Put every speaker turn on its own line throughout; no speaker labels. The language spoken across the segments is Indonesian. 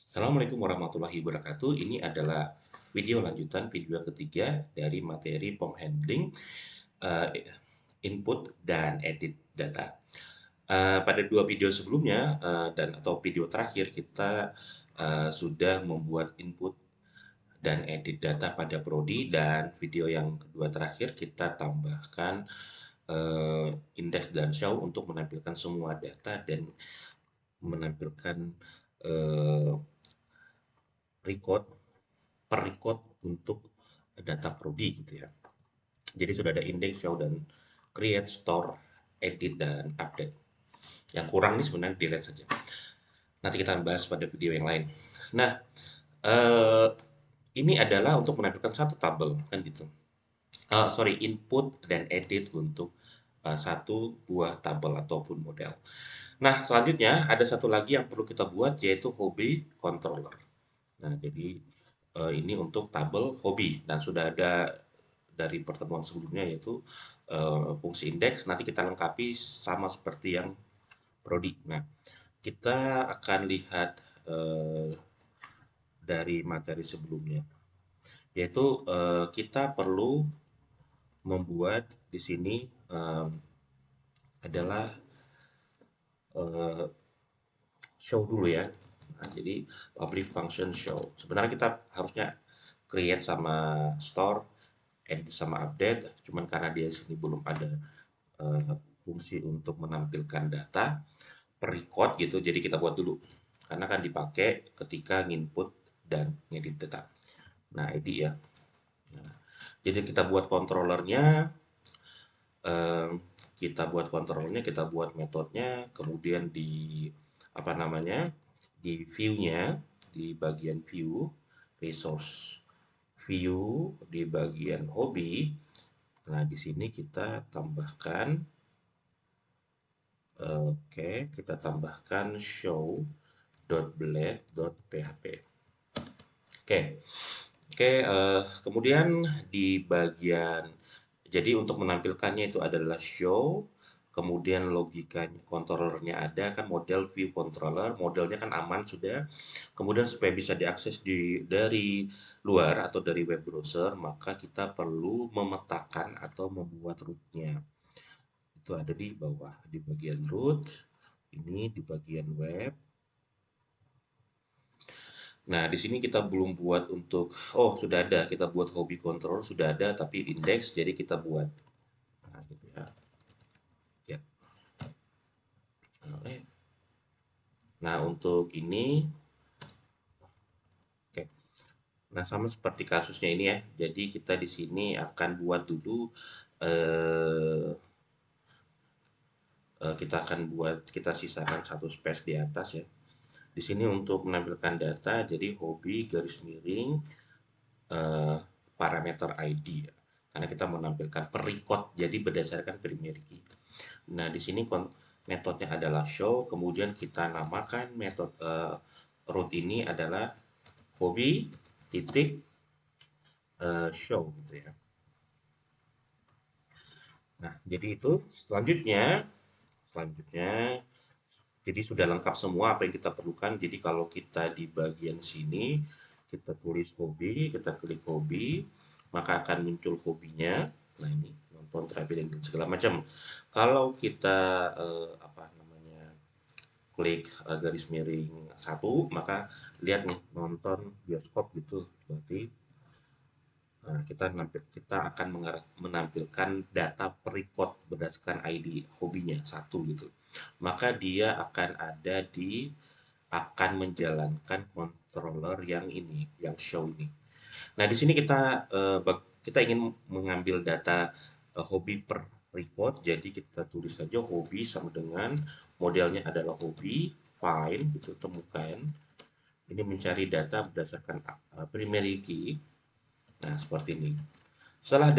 Assalamualaikum warahmatullahi wabarakatuh. Ini adalah video lanjutan video ketiga dari materi POM Handling, eh, Input dan Edit Data. Pada dua video sebelumnya dan atau video terakhir kita sudah membuat input dan edit data pada Prodi, dan video yang kedua terakhir kita tambahkan eh, indeks dan show untuk menampilkan semua data dan menampilkan eh, record per record untuk data prodi gitu ya. Jadi sudah ada index, show, dan create, store, edit, dan update. Yang kurang ini sebenarnya delete saja. Nanti kita bahas pada video yang lain. Nah, eh, ini adalah untuk menampilkan satu tabel kan gitu. Sorry, input dan edit untuk satu buah tabel ataupun model. Nah, selanjutnya ada satu lagi yang perlu kita buat, yaitu hobi controller. Nah, jadi ini untuk tabel hobi dan sudah ada dari pertemuan sebelumnya, yaitu fungsi indeks. Nanti kita lengkapi sama seperti yang prodi. Nah, kita akan lihat eh, dari materi sebelumnya, yaitu kita perlu membuat di sini eh, adalah eh, show dulu ya. Nah, jadi public function show. Sebenarnya kita harusnya create sama store, edit sama update, cuman karena dia sini belum ada fungsi untuk menampilkan data per record gitu, jadi kita buat dulu. Karena kan dipakai ketika nginput dan ngedit data. Nah, edit ya. Nah, jadi kita buat controllernya, eh, kita buat metodenya, kemudian di apa namanya, di view-nya, di bagian view, resource view, di bagian hobi. Nah, di sini kita tambahkan, oke, kita tambahkan show.blade.php. Oke, oke. Kemudian di bagian, jadi untuk menampilkannya itu adalah show, kemudian logika controllernya ada kan, model view controller, modelnya kan aman sudah. Kemudian supaya bisa diakses dari luar atau dari web browser, maka kita perlu memetakan atau membuat rootnya. Itu ada di bawah, di bagian root, ini di bagian web. Nah, di sini kita belum buat untuk, oh sudah ada, kita buat hobi control sudah ada, tapi index, jadi kita buat. Nah, gitu ya. Ya. Oke. Nah, untuk ini, oke. Nah, sama seperti kasusnya ini ya. Jadi kita di sini akan buat dulu, eh, kita akan buat, kita sisakan satu space di atas ya. Di sini untuk menampilkan data, jadi hobi garis miring eh, parameter ID ya. Karena kita menampilkan per record, jadi berdasarkan primary key. Nah, di sini metodenya adalah show, kemudian kita namakan metode root ini adalah hobi titik show gitu ya. Nah, jadi itu selanjutnya jadi sudah lengkap semua apa yang kita perlukan. Jadi kalau kita di bagian sini kita tulis hobi, kita klik hobi, maka akan muncul hobinya. Nah, ini nonton traveling dan segala macam. Kalau kita apa namanya, klik garis miring satu, maka lihat nih nonton bioskop gitu. Berarti kita akan menampilkan data per record berdasarkan ID hobinya satu gitu. Maka dia akan menjalankan controller yang ini, yang show ini. Nah, di sini kita ingin mengambil data hobi per record, jadi kita tulis saja hobi sama dengan modelnya adalah hobi, find, itu temukan. Ini mencari data berdasarkan primary key. Nah, seperti ini. Setelah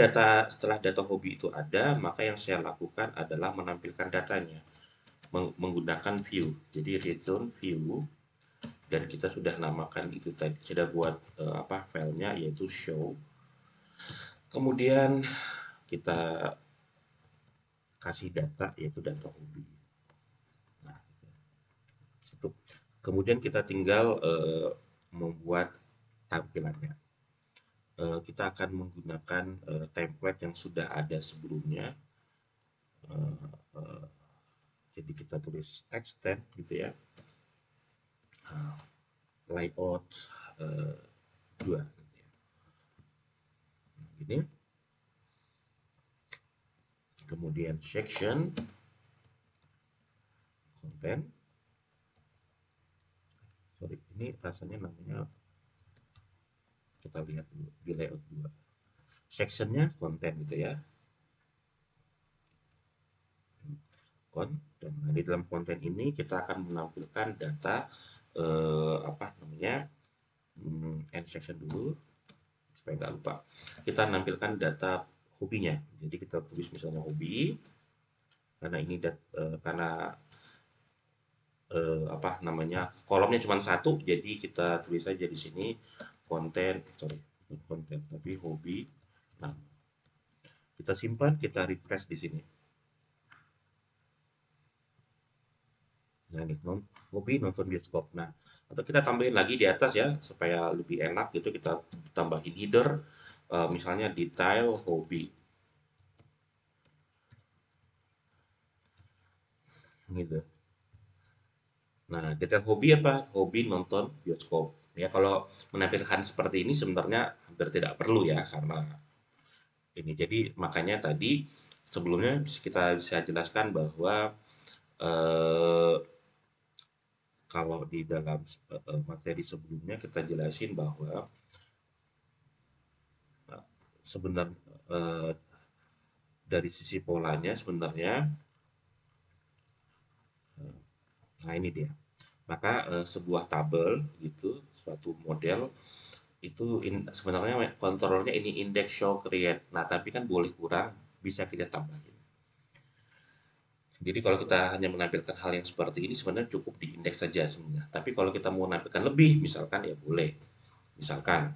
data hobi itu ada, maka yang saya lakukan adalah menampilkan datanya menggunakan view. Jadi return view, dan kita sudah namakan itu tadi, sudah buat apa filenya, yaitu show. Kemudian kita kasih data, yaitu data hobi. Nah, itu. Kemudian kita tinggal membuat tampilannya. Kita akan menggunakan template yang sudah ada sebelumnya. Eh, eh, jadi kita tulis extend gitu ya. Layout 2 gitu ya. Nah, gini. Kemudian section content. Sorry, ini rasanya namanya, kita lihat dulu di layout 2. Sectionnya konten gitu ya. Konten. Nah, di dalam konten ini kita akan menampilkan data apa namanya, end section dulu supaya nggak lupa. Kita nampilkan data hobinya. Jadi kita tulis misalnya hobi, karena ini karena apa namanya, kolomnya cuma satu, jadi kita tulis aja di sini konten, sorry, bukan konten tapi hobi. Nah, kita simpan, kita refresh di sini. Nah, ini hobi nonton bioskop. Nah, atau kita tambahin lagi di atas ya supaya lebih enak gitu, kita tambahin header, misalnya detail hobi gitu. Nah, detail hobi apa? Hobi nonton bioskop. Ya, kalau menampilkan seperti ini sebenarnya hampir tidak perlu ya, karena ini. Jadi makanya tadi sebelumnya kita bisa jelaskan bahwa eh, kalau di dalam materi sebelumnya kita jelasin bahwa sebenarnya dari sisi polanya sebenarnya, nah ini dia. Maka sebuah tabel gitu, suatu model itu sebenarnya kontrolnya ini index show create. Nah, tapi kan boleh kurang, bisa kita tambahin. Jadi kalau kita hanya menampilkan hal yang seperti ini sebenarnya cukup di indeks saja sebenarnya. Tapi kalau kita mau menampilkan lebih, misalkan ya boleh. Misalkan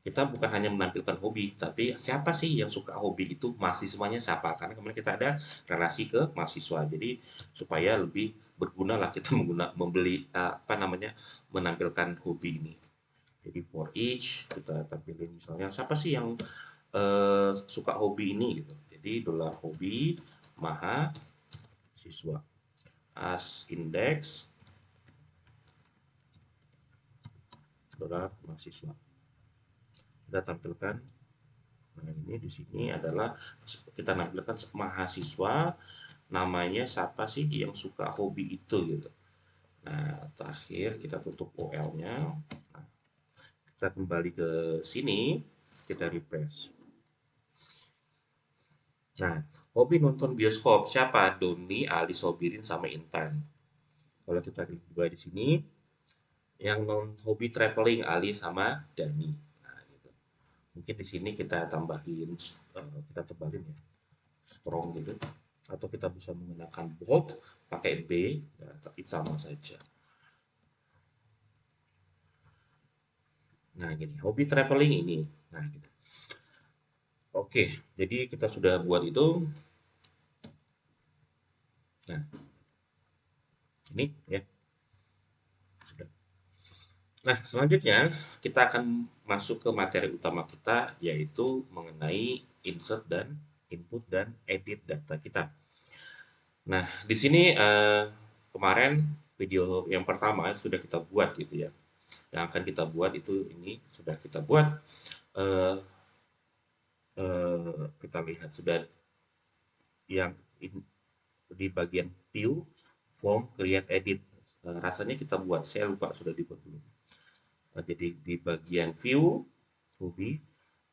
kita bukan hanya menampilkan hobi, tapi siapa sih yang suka hobi itu, mahasiswanya siapa? Karena kemarin kita ada relasi ke mahasiswa. Jadi supaya lebih berguna lah kita membeli apa namanya, menampilkan hobi ini. Jadi for each kita tampilin misalnya siapa sih yang suka hobi ini gitu. Jadi dolar hobi mahasiswa as index dolar mahasiswa. Kita tampilkan. Nah, ini di sini adalah kita nampilkan mahasiswa, namanya siapa sih yang suka hobi itu gitu. Nah, terakhir kita tutup OL-nya. Nah, kita kembali ke sini, kita refresh. Nah, hobi nonton bioskop siapa? Doni, Ali Sobirin, sama Intan. Kalau kita klik dua di sini, yang non hobi traveling Ali sama Dani. Nah, gitu. Mungkin di sini kita tambahin, kita tebalin ya, strong gitu. Atau kita bisa menggunakan bold pakai B, ya, tapi sama saja. Nah, gini, hobi traveling ini. Nah, gitu. Oke, jadi kita sudah buat itu. Nah, ini ya, sudah. Nah, selanjutnya kita akan masuk ke materi utama kita, yaitu mengenai insert dan input dan edit data kita. Nah, di sini kemarin video yang pertama sudah kita buat gitu ya. Yang akan kita buat itu ini sudah kita buat. eh, kita lihat sudah yang di bagian view, form, create, edit. Rasanya kita buat, saya lupa sudah dibuat belum. Jadi di bagian view, hobi,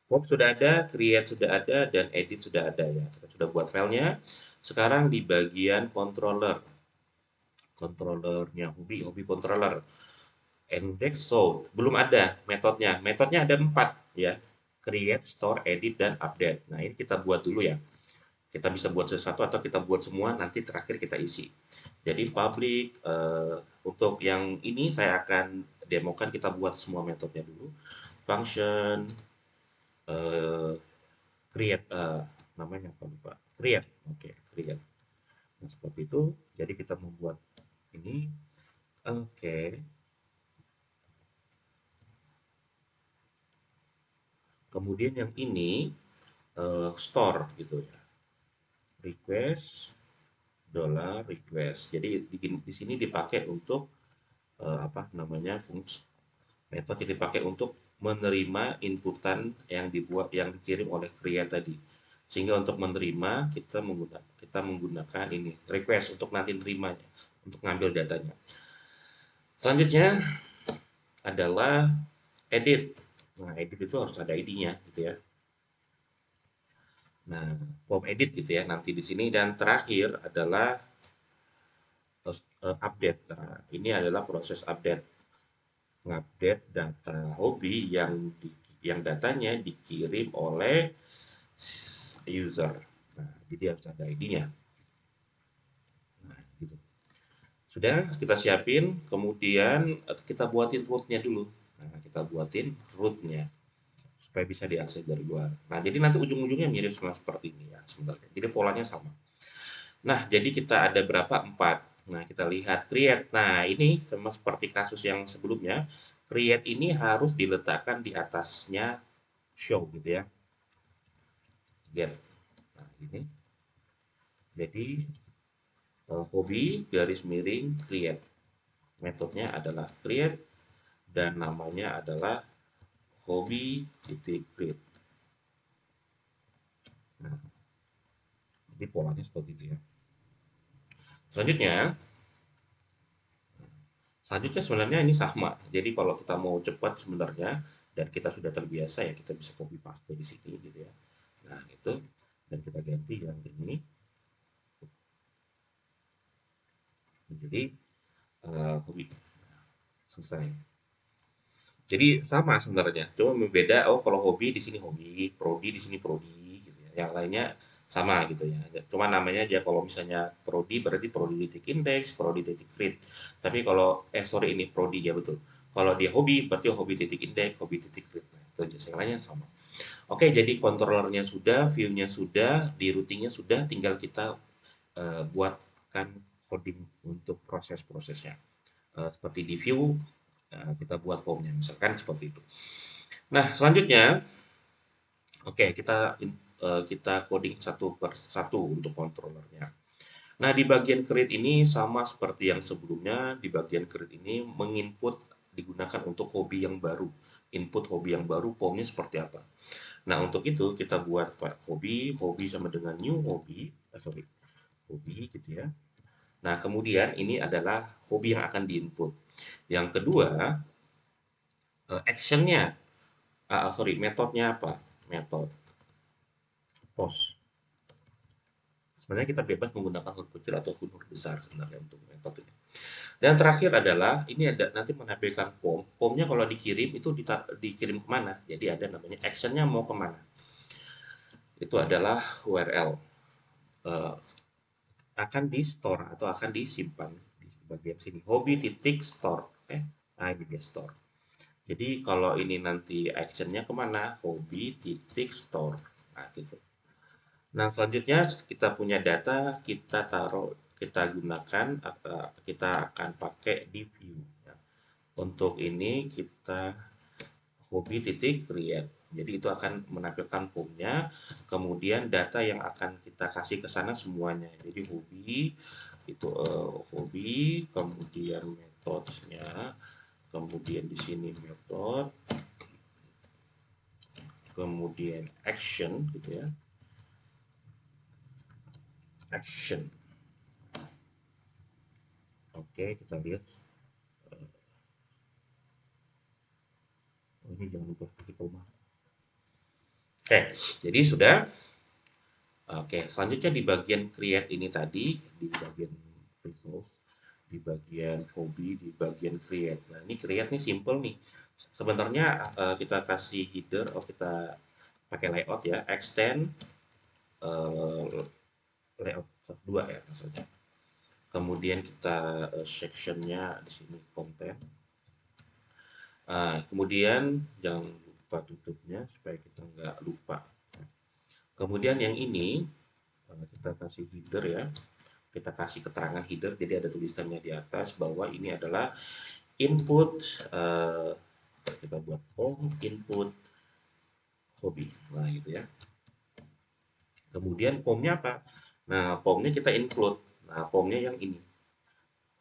form sudah ada, create sudah ada, dan edit sudah ada ya. Kita sudah buat filenya. Sekarang di bagian controller, controllernya hobi, hobi controller. Index show belum ada metodenya. Metodenya ada 4 ya. Create, store, edit, dan update. Nah, ini kita buat dulu ya. Kita bisa buat sesuatu atau kita buat semua, nanti terakhir kita isi. Jadi public, untuk yang ini saya akan demokan, kita buat semua metodenya dulu. Function, eh, create, namanya apa lupa. Create, oke, create. Nah, seperti itu. Jadi kita membuat ini. Oke. Kemudian yang ini store gitu ya. Request dollar request. Jadi di sini dipakai untuk apa namanya metode yang dipakai untuk menerima inputan yang dikirim oleh create tadi. Sehingga untuk menerima kita menggunakan ini request untuk nanti nerimanya, untuk ngambil datanya. Selanjutnya adalah edit. Nah, edit itu harus ada ID-nya gitu ya. Nah, form edit gitu ya nanti di sini, dan terakhir adalah update. Nah, ini adalah proses update, ngupdate data hobi yang datanya dikirim oleh user. Nah, jadi harus ada ID-nya. Nah, gitu. Sudah kita siapin, kemudian kita buatin root-nya dulu. Nah, kita buatin root-nya supaya bisa diakses dari luar. Nah, jadi nanti ujung-ujungnya mirip sama seperti ini ya sebenarnya. Jadi polanya sama. Nah, jadi kita ada berapa? 4. Nah, kita lihat create. Nah, ini sama seperti kasus yang sebelumnya. Create ini harus diletakkan di atasnya show gitu ya. Get. Nah, ini. Jadi hobi garis miring create. Metodenya adalah create dan namanya adalah hobi titik create. Nah, jadi polanya seperti itu ya. Selanjutnya, Selanjutnya sebenarnya ini sama. Jadi kalau kita mau cepat sebenarnya dan kita sudah terbiasa ya kita bisa copy paste di sini gitu ya. Nah, itu dan kita ganti yang ini menjadi hobi. Selesai. Jadi sama sebenarnya. Cuma berbeda, oh kalau hobi di sini hobi, prodi di sini prodi gitu ya. Yang lainnya sama gitu ya. Cuma namanya aja kalau misalnya prodi berarti prodi titik indeks, prodi titik read. Tapi kalau sorry ini prodi ya betul. Kalau dia hobi berarti hobi titik indeks, hobi titik read. Nah, itu aja. Yang lainnya sama. Oke, jadi controllernya sudah, view-nya sudah, di routingnya sudah, tinggal kita buatkan coding untuk proses-prosesnya. Seperti di view, kita buat formnya, misalkan seperti itu. Nah, selanjutnya, oke, kita coding satu per satu untuk controllernya. Nah, di bagian create ini sama seperti yang sebelumnya, di bagian create ini menginput digunakan untuk hobi yang baru. Input hobi yang baru, formnya seperti apa. Nah, untuk itu kita buat hobi, hobi sama dengan new hobi, sorry, hobi gitu ya. Nah, kemudian ini adalah hobi yang akan diinput. Yang kedua, actionnya, sorry, metodenya apa? Metode post. Sebenarnya kita bebas menggunakan huruf kecil atau huruf besar sebenarnya untuk metode ini. Dan terakhir adalah ini ada nanti menampilkan form. Formnya kalau dikirim itu dikirim kemana? Jadi ada namanya actionnya mau kemana? Itu adalah URL. Eh, akan di store atau akan disimpan di bagian sini hobi titik store nah ini dia store. Jadi kalau ini nanti actionnya kemana, hobi titik store, nah gitu. Nah selanjutnya kita punya data, kita gunakan, kita akan pakai di view ya. Untuk ini kita hobi titik create. Jadi itu akan menampilkan formnya, kemudian data yang akan kita kasih ke sana semuanya. Jadi hobi itu hobi, kemudian metodenya, kemudian di sini metode, kemudian action gitu ya, action. Oke, kita lihat. Oh, ini jangan lupa titik koma. Oke, jadi sudah. Oke, selanjutnya di bagian create ini tadi, di bagian resource, di bagian hobi, di bagian create. Nah, ini create nih simple nih. Sebenarnya kita kasih header, kita pakai layout ya, extend layout 2 ya maksudnya. Kemudian kita sectionnya di sini konten. Kemudian jangan lupa tutupnya supaya kita nggak lupa. Kemudian yang ini kita kasih header ya. kita kasih keterangan header, jadi ada tulisannya di atas bahwa ini adalah input, kita buat form input hobi. Nah, gitu ya. Kemudian formnya apa? Nah, formnya kita include. Nah, formnya yang ini.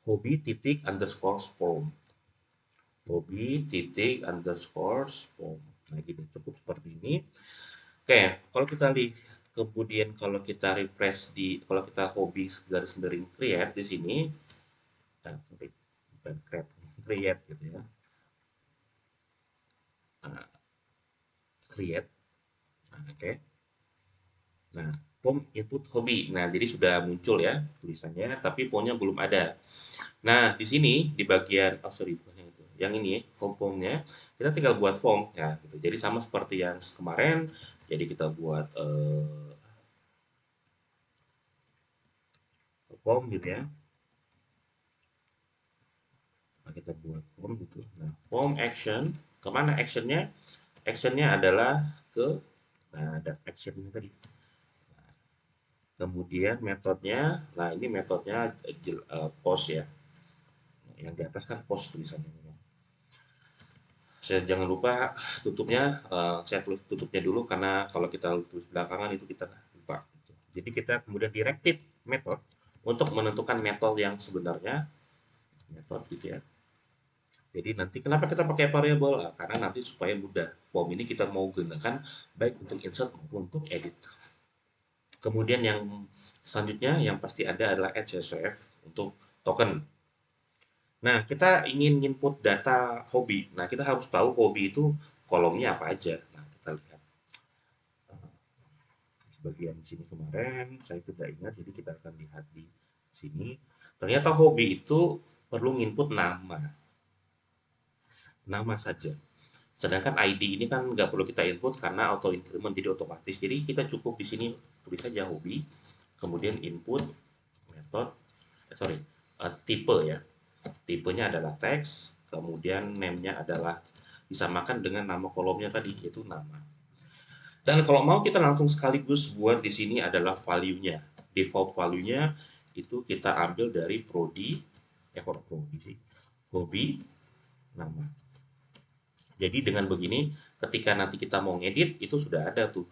Hobi titik underscore form. Hobi titik underscore form. Nah, gini cukup seperti ini. Oke, kalau kita lihat kemudian kalau kita refresh di kalau kita hobi garis miring create di sini, sorry, bukan create, create gitu ya. Nah, create. Nah, oke. Nah, form input hobi. Nah, jadi sudah muncul ya tulisannya, tapi formnya belum ada. Nah, di sini di bagian oh sorry bukan yang itu. Yang ini formnya kita tinggal buat form ya gitu. Jadi sama seperti yang kemarin. Jadi kita buat form gitu ya. Nah, kita buat form gitu. Nah, form action kemana actionnya? Actionnya adalah ke nah ada actionnya tadi. Kemudian metodenya, nah ini metodenya post ya. Yang di atas kan post tulisannya. Saya jangan lupa tutupnya, saya tulis tutupnya dulu karena kalau kita tulis belakangan itu kita lupa. Jadi kita kemudian directive method untuk menentukan metode yang sebenarnya, metode gitu ya. Jadi nanti kenapa kita pakai variabel? Karena nanti supaya mudah. Form ini kita mau gunakan baik untuk insert maupun untuk edit. Kemudian yang selanjutnya yang pasti ada adalah add CSV untuk token. Nah, kita ingin input data hobi. Nah, kita harus tahu hobi itu kolomnya apa aja. Nah, kita lihat bagian sini kemarin, saya tidak ingat, jadi kita akan lihat di sini. Ternyata hobi itu perlu input nama saja. Sedangkan ID ini kan nggak perlu kita input karena auto increment jadi otomatis. Jadi kita cukup di sini tulis saja hobi, kemudian input method, sorry, tipe ya. Tipenya adalah teks, kemudian name-nya adalah disamakan dengan nama kolomnya tadi, yaitu nama. Dan kalau mau kita langsung sekaligus buat di sini adalah value-nya. Default value-nya itu kita ambil dari prodi, kok prodi sih, hobi, nama. Jadi dengan begini, ketika nanti kita mau ngedit, itu sudah ada tuh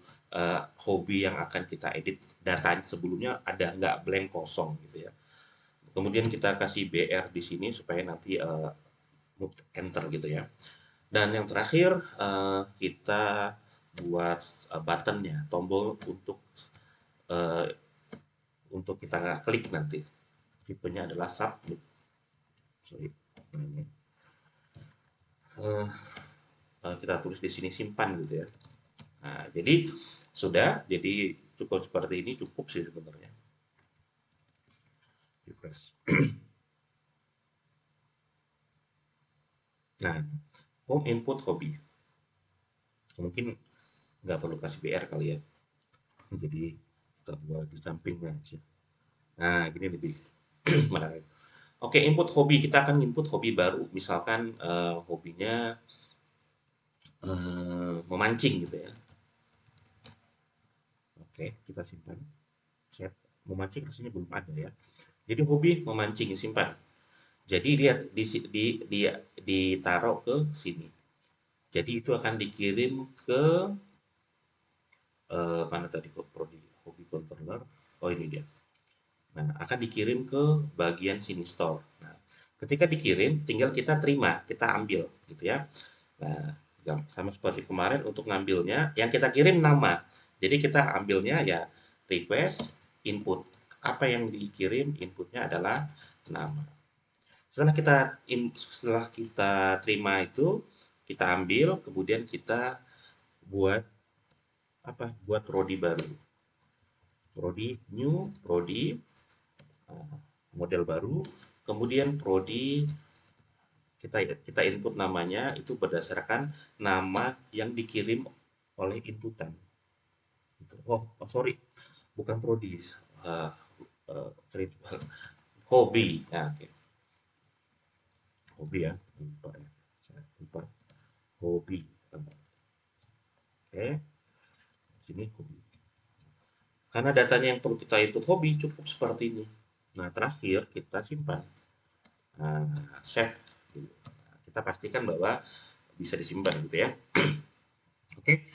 hobi yang akan kita edit. Datanya sebelumnya ada nggak blank kosong gitu ya. Kemudian kita kasih BR di sini supaya nanti enter gitu ya. Dan yang terakhir kita buat buttonnya, tombol uh, untuk kita klik nanti. Tipenya adalah submit. Sorry, ini uh, kita tulis di sini simpan gitu ya. Nah, jadi sudah, jadi cukup seperti ini cukup sih sebenarnya. Refresh. Nah, home input hobi. Mungkin nggak perlu kasih BR kali ya. Jadi kita buat di sampingnya aja. Nah, gini lebih menarik. Oke, input hobi. Kita akan input hobi baru. Misalkan hobinya memancing gitu ya. Oke, kita simpan. Set. Memancing rasanya belum ada ya. Jadi hobi memancing simpan. Jadi lihat di ditaruh ke sini. Jadi itu akan dikirim ke mana tadi prodi hobi controller. Oh ini dia. Nah, akan dikirim ke bagian sini store. Nah, ketika dikirim tinggal kita terima, kita ambil gitu ya. Nah, sama seperti kemarin untuk ngambilnya yang kita kirim nama. Jadi kita ambilnya ya request input. Apa yang dikirim inputnya adalah nama. Setelah kita terima itu, kita ambil, kemudian kita buat apa? Buat prodi baru. Prodi new, prodi model baru, kemudian prodi kita kita input namanya itu berdasarkan nama yang dikirim oleh inputan. Gitu. Oh sorry, bukan prodi, uh, sorry, hobi. Nah, oke. Hobi ya, lupa ya, saya lupa. Hobi. Oke, sini hobi. Karena datanya yang perlu kita input hobi cukup seperti ini. Nah, terakhir kita simpan, nah, save. Nah, kita pastikan bahwa bisa disimpan gitu ya. Oke,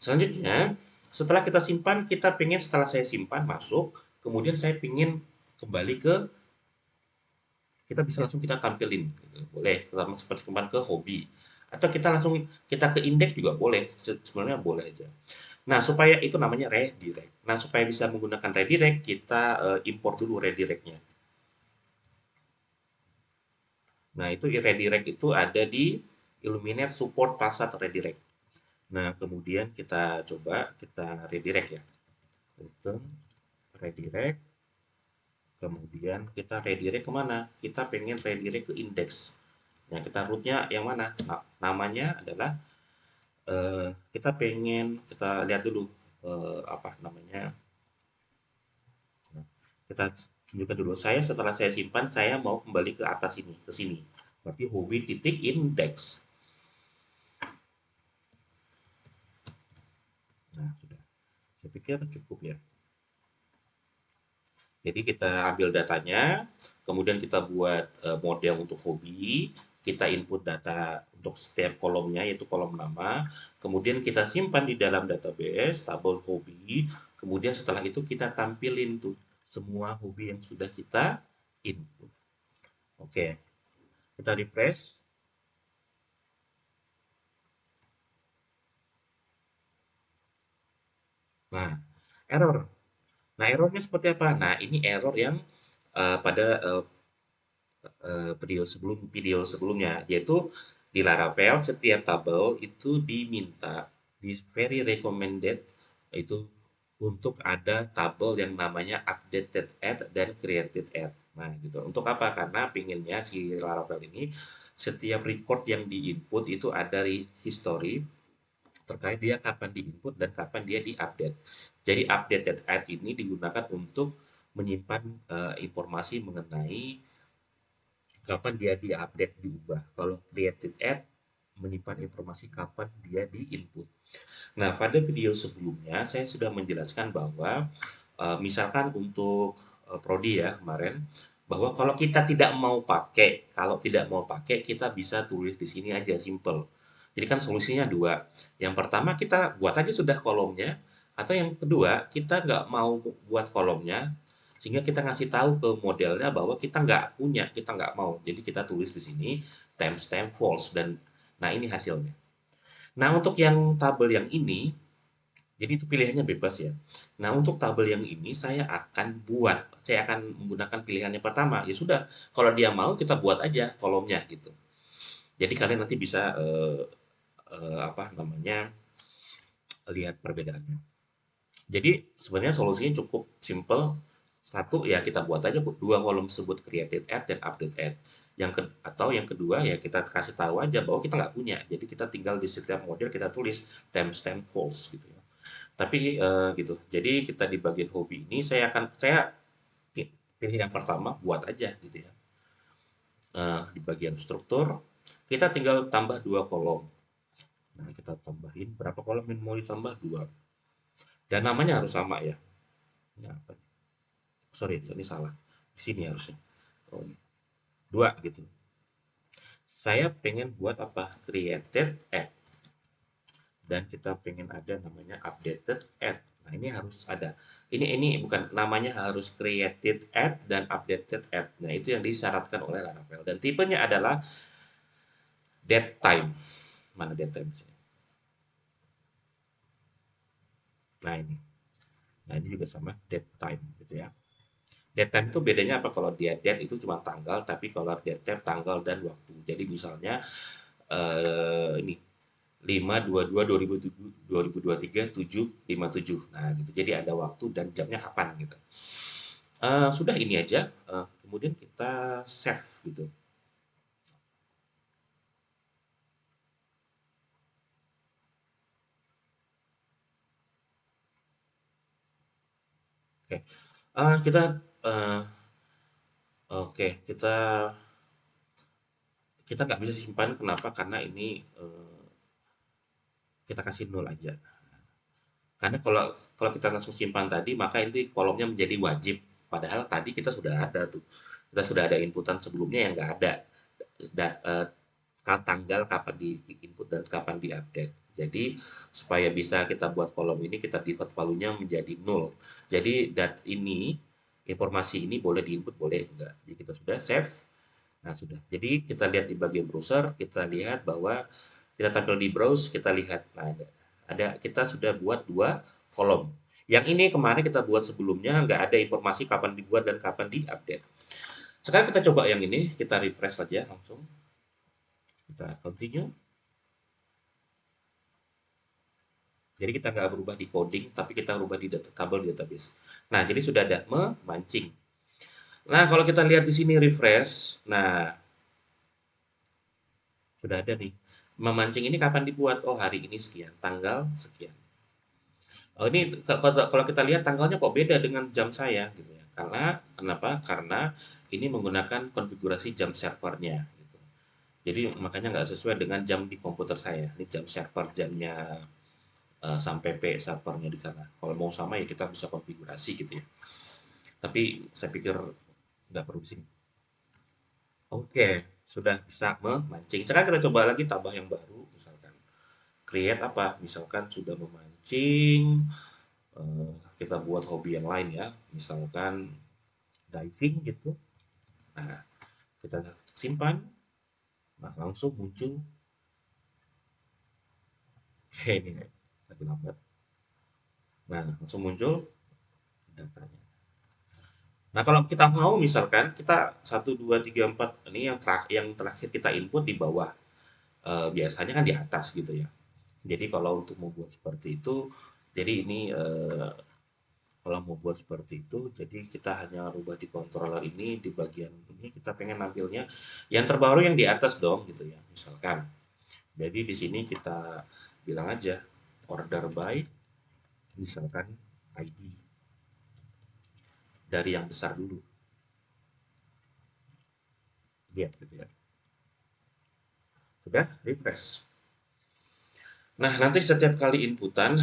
selanjutnya setelah kita simpan, kita pengen setelah saya simpan masuk, kemudian saya pengen kembali ke, kita bisa langsung kita tampilin gitu. Boleh kita seperti kemarin ke hobi, atau kita langsung kita ke indeks juga boleh. Sebenarnya boleh aja. Nah, supaya itu namanya redirect. Nah, supaya bisa menggunakan redirect, kita import dulu redirectnya. Nah, itu redirect itu ada di Illuminate Support Passat Redirect. Nah, kemudian kita coba kita redirect ya. Itu redirect, kemudian kita redirect kemana? Kita pengen redirect ke indeks. Nah, kita rootnya yang mana? Nah, namanya adalah kita pengen kita lihat dulu apa namanya. Nah, kita tunjukkan dulu. Saya setelah saya simpan, saya mau kembali ke atas ini, ke sini. Berarti hobi titik indeks. Nah, sudah. Saya pikir cukup ya. Jadi kita ambil datanya, kemudian kita buat model untuk hobi, kita input data untuk setiap kolomnya yaitu kolom nama, kemudian kita simpan di dalam database tabel hobi, kemudian setelah itu kita tampilin tuh semua hobi yang sudah kita input. Oke, kita refresh. Nah, error. Nah, errornya seperti apa? Nah, ini error yang pada video sebelumnya, yaitu di Laravel setiap tabel itu diminta di very recommended itu untuk ada tabel yang namanya updated add dan created add. Nah, gitu. Untuk apa? Karena pinginnya si Laravel ini setiap record yang diinput itu ada history terkait dia kapan diinput dan kapan dia diupdate. Jadi updated add ini digunakan untuk menyimpan informasi mengenai kapan dia di-update, diubah. Kalau created add menyimpan informasi kapan dia di-input. Nah, pada video sebelumnya saya sudah menjelaskan bahwa misalkan untuk prodi ya kemarin, bahwa kalau tidak mau pakai kita bisa tulis di sini aja simple. Jadi kan solusinya dua. Yang pertama kita buat aja sudah kolomnya, atau yang kedua kita nggak mau buat kolomnya, sehingga kita ngasih tahu ke modelnya bahwa kita nggak punya, kita nggak mau. Jadi kita tulis di sini timestamp false dan nah ini hasilnya. Nah, untuk yang tabel yang ini, jadi itu pilihannya bebas ya. Nah, untuk tabel yang ini saya akan menggunakan pilihan yang pertama. Ya sudah, kalau dia mau kita buat aja kolomnya gitu. Jadi kalian nanti bisa apa namanya lihat perbedaannya. Jadi sebenarnya solusinya cukup simple. Satu ya kita buat aja dua kolom sebut created add dan update add. Atau yang kedua ya kita kasih tahu aja bahwa kita nggak punya. Jadi kita tinggal di setiap model kita tulis timestamp false gitu ya. Tapi gitu. Jadi kita di bagian hobi ini saya pilih yang pertama buat aja gitu ya. Di bagian struktur kita tinggal tambah dua kolom. Nah, kita tambahin berapa kolom yang mau ditambah? Dua. Dan namanya harus sama ya. Ya, sorry, ini salah. Di sini harusnya. Oh, ini. Dua gitu. Saya pengen buat apa? Created add. Dan kita pengen ada namanya updated add. Nah, ini harus ada. Ini bukan namanya harus created add dan updated add. Nah, itu yang disyaratkan oleh Laravel. Dan tipenya adalah date time. Mana date time? Nah, ini. Nah, ini juga sama date time gitu ya. Date time itu bedanya apa? Kalau dia date itu cuma tanggal, tapi kalau date time tanggal dan waktu. Jadi misalnya ini 5/22/2023 7:57. Nah, gitu. Jadi ada waktu dan jamnya kapan gitu. Sudah ini aja, kemudian kita save gitu. Oke, kita eee, oke, kita nggak bisa simpan kenapa, karena ini, kita kasih nol aja. Karena kalau kalau kita langsung simpan tadi, maka ini kolomnya menjadi wajib. Padahal tadi kita sudah ada tuh, kita sudah ada inputan sebelumnya yang nggak ada da- eh, tanggal kapan di input dan kapan di update. Jadi supaya bisa kita buat kolom ini kita default value-nya menjadi nol. Jadi ini informasi ini boleh di input boleh enggak. Jadi kita sudah save. Nah, sudah. Jadi kita lihat di bagian browser, kita lihat bahwa kita tampil di browse, kita lihat nah, ada kita sudah buat dua kolom. Yang ini kemarin kita buat sebelumnya nggak ada informasi kapan dibuat dan kapan diupdate. Sekarang kita coba yang ini, kita refresh saja langsung. Kita continue. Jadi kita nggak berubah di coding, tapi kita berubah di data tabel di database. Nah, jadi sudah ada memancing. Nah, kalau kita lihat di sini refresh, nah sudah ada nih. Memancing ini kapan dibuat? Oh, hari ini sekian, tanggal sekian. Oh, ini kalau kita lihat tanggalnya kok beda dengan jam saya gitu ya. Karena kenapa? Karena ini menggunakan konfigurasi jam servernya gitu. Jadi makanya nggak sesuai dengan jam di komputer saya. Ini jam server jamnya sampai P servernya di sana. Kalau mau sama ya kita bisa konfigurasi gitu ya. Tapi saya pikir nggak perlu di sini. Oke, sudah bisa memancing. Sekarang kita coba lagi tambah yang baru, misalkan create apa? Misalkan sudah memancing, kita buat hobi yang lain ya, misalkan diving gitu. Nah, kita simpan, nah langsung muncul. Ini lagi lambat. Nah, langsung muncul datanya. Nah, kalau kita mau misalkan kita satu 2 3 4 ini yang terakhir kita input di bawah. Biasanya kan di atas gitu ya. Jadi kalau untuk membuat seperti itu, jadi ini kalau mau buat seperti itu, jadi kita hanya rubah di controller ini di bagian ini kita pengen nampilnya yang terbaru yang di atas dong gitu ya. Misalkan. Jadi di sini kita bilang aja order by misalkan ID dari yang besar dulu. Lihat gitu ya. Sudah refresh. Nah, nanti setiap kali inputan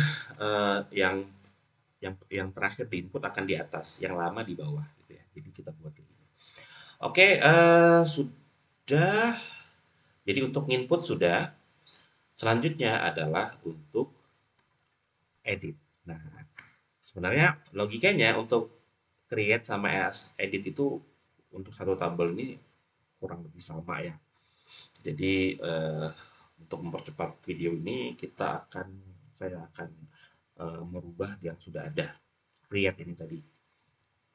yang terakhir di input akan di atas, yang lama di bawah gitu ya. Jadi kita buat ini. Oke, sudah. Jadi untuk input sudah. Selanjutnya adalah untuk edit. Nah, sebenarnya logikanya untuk create sama edit itu untuk satu tabel ini kurang lebih sama ya. Jadi untuk mempercepat video ini saya akan merubah yang sudah ada create ini tadi.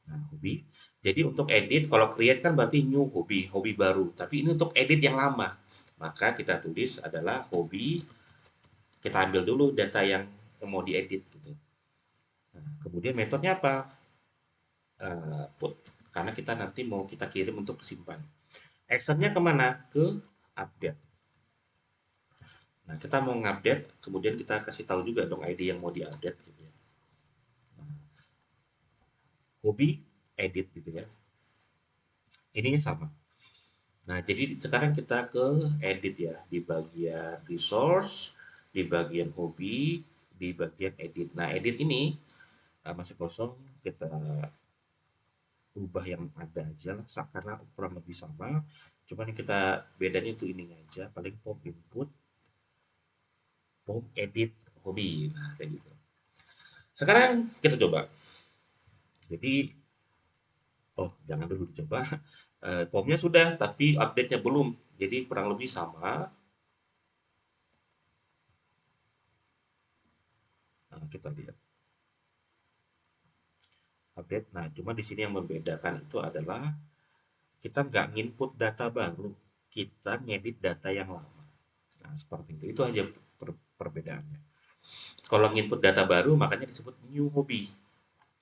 Nah, hobi. Jadi untuk edit, kalau create kan berarti new hobi, hobi baru. Tapi ini untuk edit yang lama. Maka kita tulis adalah hobi. Kita ambil dulu data yang mau diedit gitu. Nah, kemudian metodenya apa? Put. Karena kita nanti mau kita kirim untuk simpan. Actionnya kemana? Ke update. Nah, kita mau ngupdate, kemudian kita kasih tahu juga dong ID yang mau diupdate gitu ya. Nah, hobi edit gitu ya. Ininya sama. Nah, jadi sekarang kita ke edit ya, di bagian resource, di bagian hobi, di bagian edit. Nah, edit ini masih kosong, kita ubah yang ada aja lah, karena kurang lebih sama. Cuman yang kita bedanya itu ininya aja, paling form input, form edit, hobi. Nah, kayak gitu. Sekarang kita coba. Jadi, oh jangan dulu dicoba. Formnya sudah, tapi update-nya belum. Jadi kurang lebih sama. Nah, kita lihat. Update. Nah, cuma di sini yang membedakan itu adalah kita nggak nginput data baru, kita ngedit data yang lama. Nah, seperti itu. Itu aja perbedaannya. Kalau nginput data baru, makanya disebut new hobby.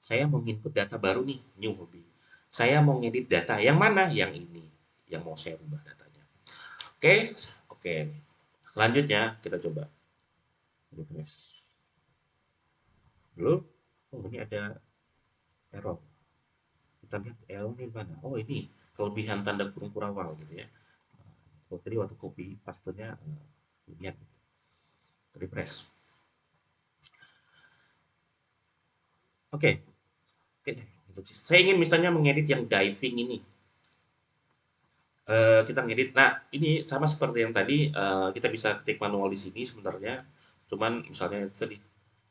Saya mau nginput data baru nih, new hobby. Saya mau ngedit data yang mana? Yang ini, yang mau saya ubah datanya. Oke, oke. Selanjutnya kita coba refresh. Belum? Oh, ini ada error. Kita lihat error ini mana? Oh, ini kelebihan tanda kurung kurawal gitu ya. Oh, tadi waktu copy pastenya lihat refresh. Oke, oke. Gitu sih. Saya ingin misalnya mengedit yang diving ini, kita ngedit. Nah, ini sama seperti yang tadi, kita bisa ketik manual di sini sebenarnya. Cuman misalnya tadi,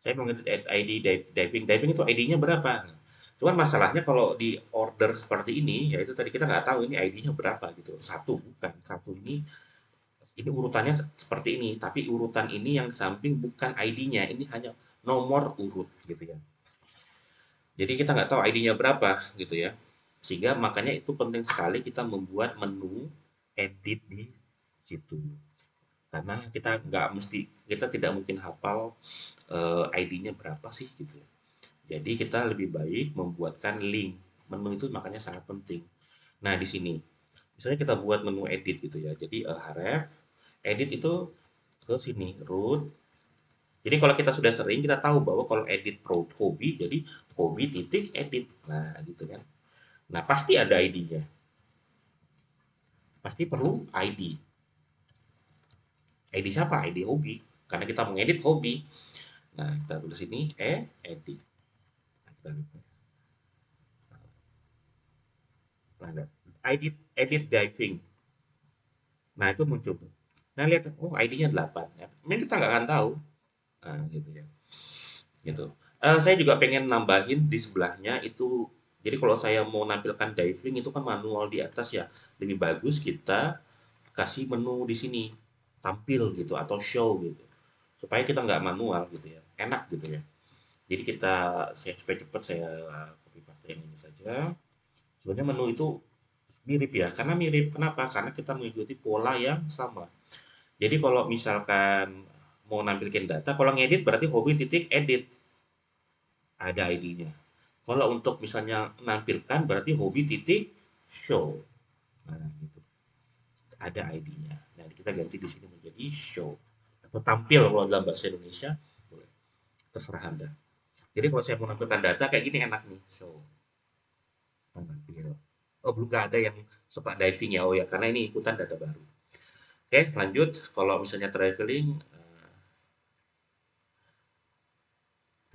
saya mau ngedit ID diving, diving itu ID-nya berapa? Cuman masalahnya kalau di order seperti ini, ya itu tadi kita nggak tahu ini ID-nya berapa gitu. Satu bukan, satu ini urutannya seperti ini, tapi urutan ini yang samping bukan ID-nya, ini hanya nomor urut gitu ya. Jadi kita nggak tahu ID-nya berapa gitu ya. Sehingga makanya itu penting sekali kita membuat menu edit di situ. Karena kita tidak mungkin hafal ID-nya berapa sih gitu ya. Jadi kita lebih baik membuatkan link. Menu itu makanya sangat penting. Nah, di sini misalnya kita buat menu edit gitu ya. Jadi href edit itu ke sini root. Jadi kalau kita sudah sering kita tahu bahwa kalau edit pro hobi jadi hobi titik edit. Nah, gitu kan. Nah, pasti ada ID-nya. Pasti perlu ID. ID siapa? ID hobi. Karena kita mengedit hobi. Nah, kita tulis ini edit. Nah, kita nah, edit edit diving. Nah, itu muncul tuh. Nah, lihat oh ID-nya 8 ya. Memang kita nggak akan tahu. Nah, gitu ya. Gitu. Saya juga pengen nambahin di sebelahnya itu jadi kalau saya mau nampilkan diving itu kan manual di atas ya. Lebih bagus kita kasih menu di sini tampil gitu atau show gitu. Supaya kita nggak manual gitu ya. Enak gitu ya. Jadi saya cepet-cepet saya copy paste yang ini saja. Sebenarnya menu itu mirip ya, karena mirip kenapa? Karena kita mengikuti pola yang sama. Jadi kalau misalkan mau nampilkan data, kalau ngedit berarti hobi titik edit, ada ID-nya. Kalau untuk misalnya nampilkan berarti hobi titik show. Nah, gitu. Ada ID-nya. Nah, kita ganti di sini menjadi show atau tampil kalau dalam bahasa Indonesia boleh. Terserah Anda. Jadi kalau saya mau nampilkan data kayak gini enak nih, show. Tampil. Oh, belum nggak ada yang suka diving ya. Oh ya, karena ini ikutan data baru. Oke, lanjut. Kalau misalnya traveling,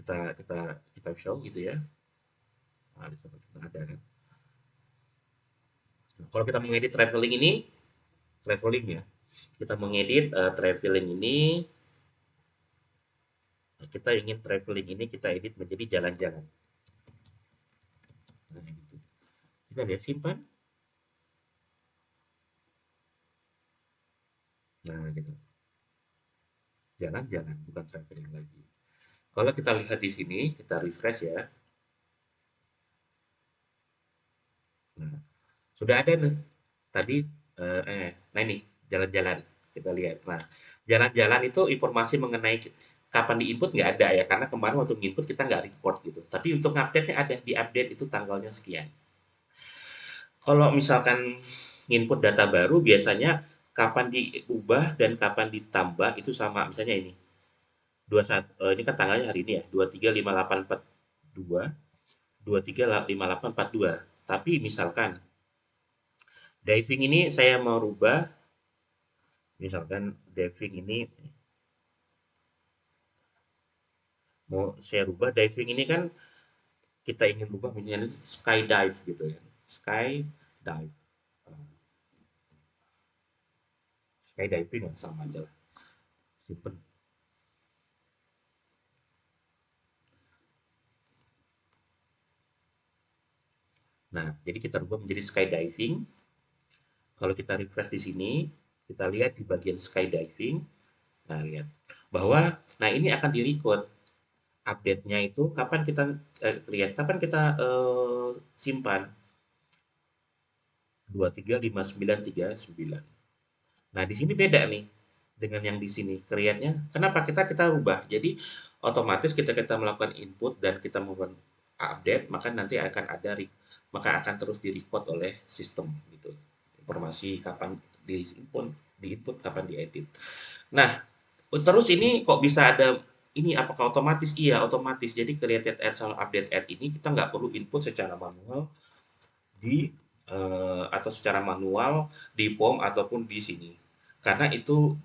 kita kita kita show gitu ya. Nah, di sana kita ada kan. Nah, kalau kita mengedit traveling ini, traveling ya. Kita mengedit traveling ini, kita ingin traveling ini kita edit menjadi jalan-jalan. Nah, gitu. Kita lihat simpan. Nah, gitu. Jalan-jalan, bukan traveling lagi. Kalau kita lihat di sini, kita refresh ya. Nah, sudah ada nih. Tadi, nah ini jalan-jalan. Kita lihat. Nah, jalan-jalan itu informasi mengenai kapan di-input nggak ada ya, karena kemarin waktu nginput kita nggak report gitu. Tapi untuk update-nya ada, di-update itu tanggalnya sekian. Kalau misalkan input data baru biasanya kapan diubah dan kapan ditambah itu sama. Misalnya ini, 21, ini kan tanggalnya hari ini ya, 23/58/42, 23/58/42. Tapi misalkan diving ini saya mau rubah, misalkan diving ini mau saya rubah, diving ini kan kita ingin rubah menjadi skydive gitu ya. Skydive. Eh, Skydiving sama aja lah. Simpen. Nah, jadi kita rubah menjadi skydiving. Kalau kita refresh di sini, kita lihat di bagian skydiving. Nah, lihat bahwa nah ini akan di-record update-nya itu kapan kita lihat kapan kita simpan 23/59/39. Nah, di sini beda nih dengan yang di sini create-nya. Kenapa kita rubah? Jadi otomatis kita melakukan input dan kita melakukan update, maka nanti akan ada maka akan terus di-record oleh sistem gitu. Informasi kapan di input kapan diedit. Nah, terus ini kok bisa ada ini apakah otomatis? Iya, otomatis. Jadi created add sama update add ini kita nggak perlu input secara manual atau secara manual di form ataupun di sini. Karena itu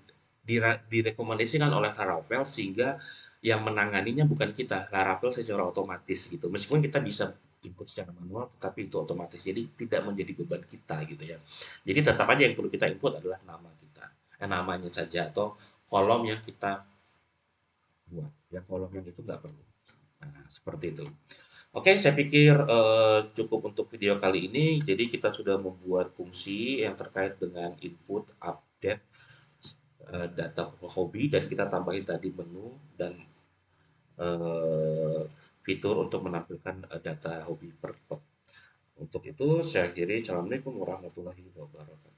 direkomendasikan oleh Laravel sehingga yang menanganinya bukan kita, Laravel secara otomatis gitu. Meskipun kita bisa input secara manual, tetapi itu otomatis. Jadi tidak menjadi beban kita gitu ya. Jadi tetap aja yang perlu kita input adalah nama kita, namanya saja atau kolom yang kita buat. Yang kolom yang itu nggak perlu. Nah, seperti itu. Oke, saya pikir cukup untuk video kali ini. Jadi kita sudah membuat fungsi yang terkait dengan input, update data hobi dan kita tambahin tadi menu dan eh, fitur untuk menampilkan data hobi per pot. Untuk itu saya akhiri. Assalamualaikum warahmatullahi wabarakatuh.